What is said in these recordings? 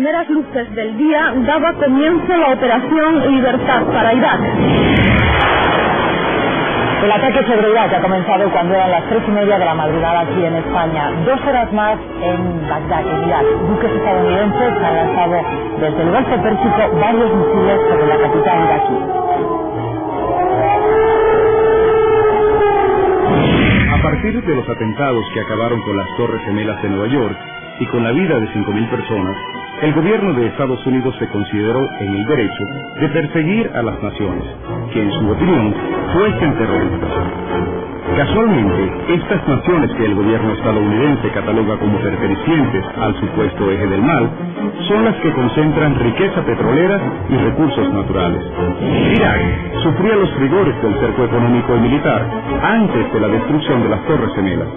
primeras luces del día daba comienzo la operación Libertad para Irak. El ataque sobre Irak ha comenzado cuando eran las 3:30 de la madrugada aquí en España. 2 horas más en Bagdad, en Irak. Buques estadounidenses han lanzado desde el Golfo Pérsico varios misiles sobre la capital iraquí. A partir de los atentados que acabaron con las Torres Gemelas de Nueva York y con la vida de 5.000 personas, el gobierno de Estados Unidos se consideró en el derecho de perseguir a las naciones, que en su opinión fuesen terroristas. Casualmente, estas naciones que el gobierno estadounidense cataloga como pertenecientes al supuesto eje del mal, son las que concentran riqueza petrolera y recursos naturales. Irak sufría los rigores del cerco económico y militar antes de la destrucción de las Torres Gemelas.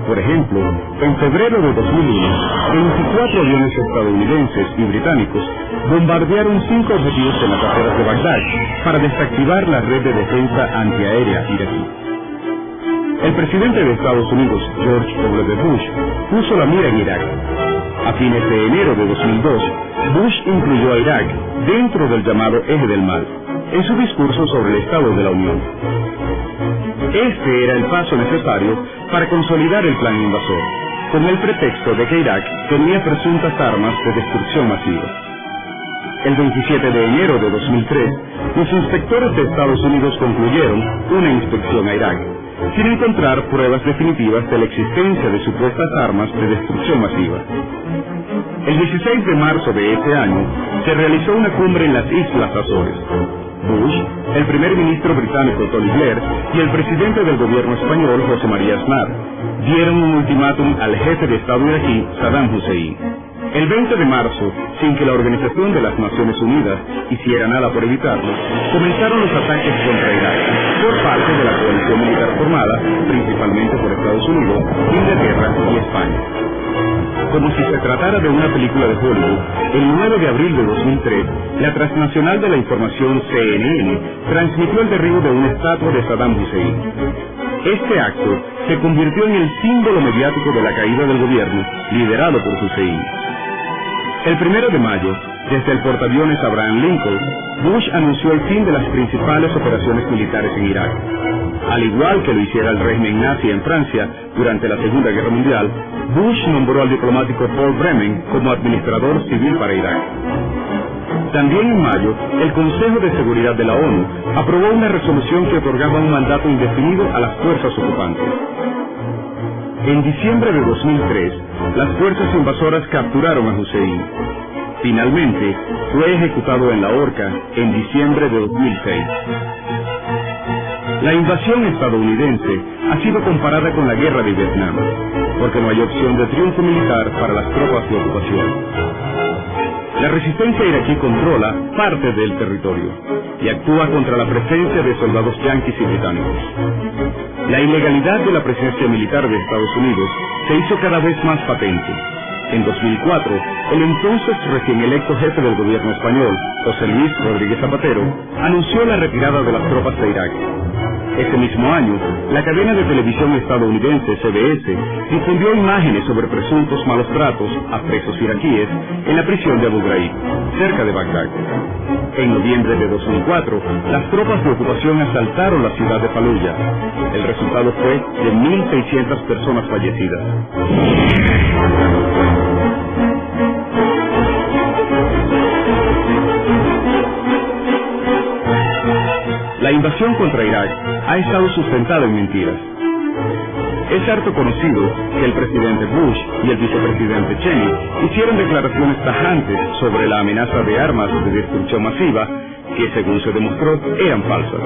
Por ejemplo, en febrero de 2001, 24 aviones estadounidenses y británicos bombardearon 5 objetivos en las afueras de Bagdad para desactivar la red de defensa antiaérea iraquí. El presidente de Estados Unidos, George W. Bush, puso la mira en Irak. A fines de enero de 2002, Bush incluyó a Irak dentro del llamado eje del mal, en su discurso sobre el Estado de la Unión. Este era el paso necesario para consolidar el plan invasor, con el pretexto de que Irak tenía presuntas armas de destrucción masiva. El 27 de enero de 2003, los inspectores de Estados Unidos concluyeron una inspección a Irak, sin encontrar pruebas definitivas de la existencia de supuestas armas de destrucción masiva. El 16 de marzo de ese año, se realizó una cumbre en las Islas Azores. Bush, el primer ministro británico Tony Blair y el presidente del gobierno español José María Aznar dieron un ultimátum al jefe de Estado iraquí Saddam Hussein. El 20 de marzo, sin que la Organización de las Naciones Unidas hiciera nada por evitarlo, comenzaron los ataques contra Irak por parte de la coalición militar formada principalmente por Estados Unidos, Inglaterra y España. Como si se tratara de una película de Hollywood, el 9 de abril de 2003, la transnacional de la información CNN transmitió el derribo de una estatua de Saddam Hussein. Este acto se convirtió en el símbolo mediático de la caída del gobierno liderado por Hussein. El 1 de mayo, desde el portaaviones Abraham Lincoln, Bush anunció el fin de las principales operaciones militares en Irak. Al igual que lo hiciera el régimen nazi en Francia durante la Segunda Guerra Mundial, Bush nombró al diplomático Paul Bremen como administrador civil para Irak. También en mayo, el Consejo de Seguridad de la ONU aprobó una resolución que otorgaba un mandato indefinido a las fuerzas ocupantes. En diciembre de 2003, las fuerzas invasoras capturaron a Hussein. Finalmente, fue ejecutado en la horca en diciembre de 2006. La invasión estadounidense ha sido comparada con la guerra de Vietnam, porque no hay opción de triunfo militar para las tropas de ocupación. La resistencia iraquí controla parte del territorio y actúa contra la presencia de soldados yanquis y británicos. La ilegalidad de la presencia militar de Estados Unidos se hizo cada vez más patente. En 2004, el entonces recién electo jefe del gobierno español, José Luis Rodríguez Zapatero, anunció la retirada de las tropas de Irak. Ese mismo año, la cadena de televisión estadounidense CBS difundió imágenes sobre presuntos malos tratos a presos iraquíes en la prisión de Abu Ghraib, cerca de Bagdad. En noviembre de 2004, las tropas de ocupación asaltaron la ciudad de Fallujah. El resultado fue de 1.600 personas fallecidas. La invasión contra Irak ha estado sustentada en mentiras. Es harto conocido que el presidente Bush y el vicepresidente Cheney hicieron declaraciones tajantes sobre la amenaza de armas de destrucción masiva que, según se demostró, eran falsas.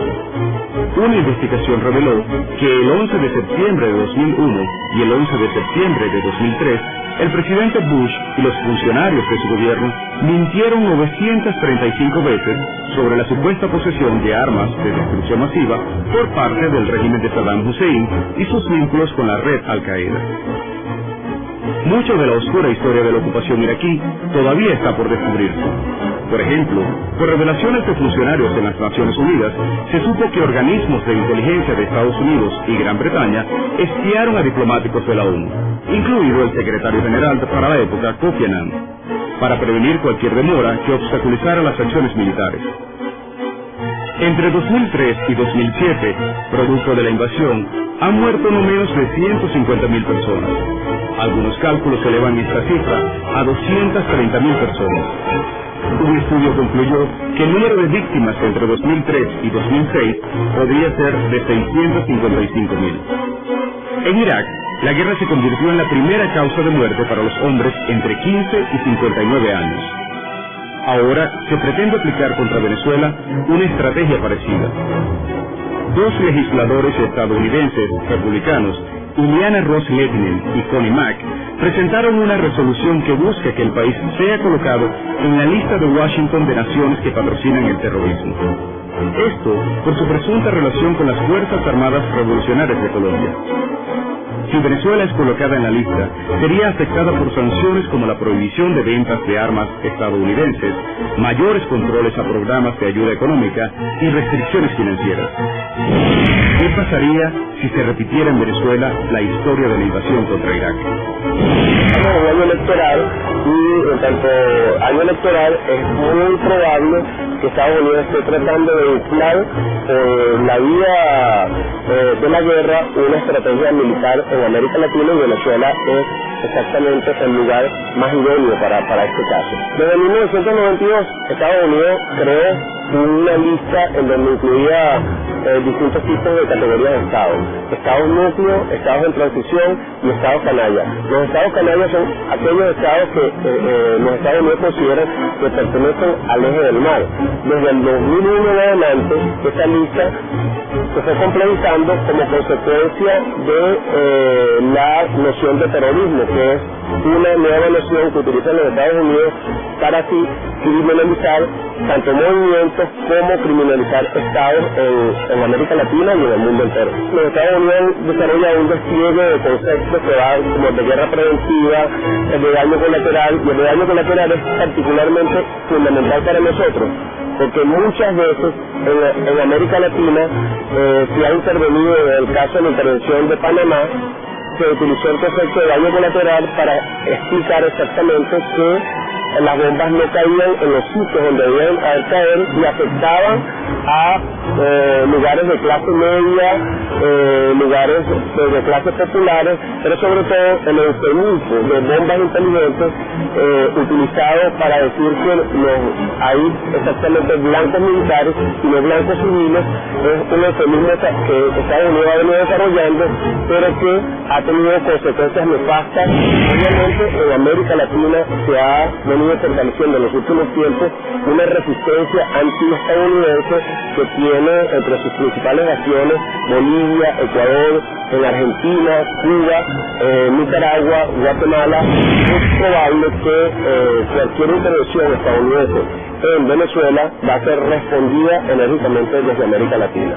Una investigación reveló que el 11 de septiembre de 2001 y el 11 de septiembre de 2003, el presidente Bush y los funcionarios de su gobierno mintieron 935 veces sobre la supuesta posesión de armas de destrucción masiva por parte del régimen de Saddam Hussein y sus vínculos con la red Al-Qaeda. Mucho de la oscura historia de la ocupación iraquí todavía está por descubrirse. Por ejemplo, por revelaciones de funcionarios en las Naciones Unidas, se supo que organismos de inteligencia de Estados Unidos y Gran Bretaña espiaron a diplomáticos de la ONU, incluido el secretario general para la época, Kofi Annan. para prevenir cualquier demora que obstaculizara las acciones militares. Entre 2003 y 2007, producto de la invasión, han muerto no menos de 150.000 personas. Algunos cálculos elevan esta cifra a 230.000 personas. Un estudio concluyó que el número de víctimas entre 2003 y 2006 podría ser de 655.000. En Irak, la guerra se convirtió en la primera causa de muerte para los hombres entre 15 y 59 años. Ahora se pretende aplicar contra Venezuela una estrategia parecida. Dos legisladores estadounidenses republicanos, Ileana Ros-Lehtinen y Connie Mack, presentaron una resolución que busca que el país sea colocado en la lista de Washington de naciones que patrocinan el terrorismo. Esto por su presunta relación con las Fuerzas Armadas Revolucionarias de Colombia. Si Venezuela es colocada en la lista, sería afectada por sanciones como la prohibición de ventas de armas estadounidenses, mayores controles a programas de ayuda económica y restricciones financieras. ¿Qué pasaría si se repitiera en Venezuela la historia de la invasión contra Irak? Estamos en un año electoral y en tanto año electoral es muy probable que Estados Unidos esté tratando de inflar la vía de la guerra una estrategia militar en América Latina, y Venezuela es exactamente el lugar más idóneo para este caso. Desde 1992 Estados Unidos creó una lista en donde incluía distintos tipos de categorías de estados: estados núcleo, estados en transición y estados canalla. Los estados canalla son aquellos estados que los Estados Unidos consideran que pertenecen al eje del mar. Desde el 2001 en adelante, esta lista se fue complejizando como consecuencia de la noción de terrorismo, que es una nueva noción que utilizan los Estados Unidos para así criminalizar tanto movimientos como criminalizar estados en América Latina y en el mundo entero. Los Estados Unidos desarrollan un despliegue de conceptos que van como de guerra preventiva, el de daño colateral, y el de daño colateral es particularmente fundamental para nosotros, porque muchas veces en América Latina se ha intervenido en el caso de la intervención de Panamá. Se utilizó el concepto de daño colateral para explicar exactamente que las bombas no caían en los sitios donde debían caer y afectaban a lugares de clase media, lugares de clases populares, pero sobre todo en el eufemismo de bombas inteligentes utilizados para decir que hay exactamente blancos militares y no blancos civiles. Es un eufemismo que Estados Unidos ha venido desarrollando, pero que ha tenido consecuencias nefastas. Obviamente en América Latina se ha venido fortaleciendo en los últimos tiempos una resistencia anti-estadounidense que tiene entre sus principales naciones Bolivia, Ecuador, en Argentina, Cuba, Nicaragua, Guatemala. Es probable que cualquier intervención estadounidense en Venezuela va a ser respondida enérgicamente desde América Latina.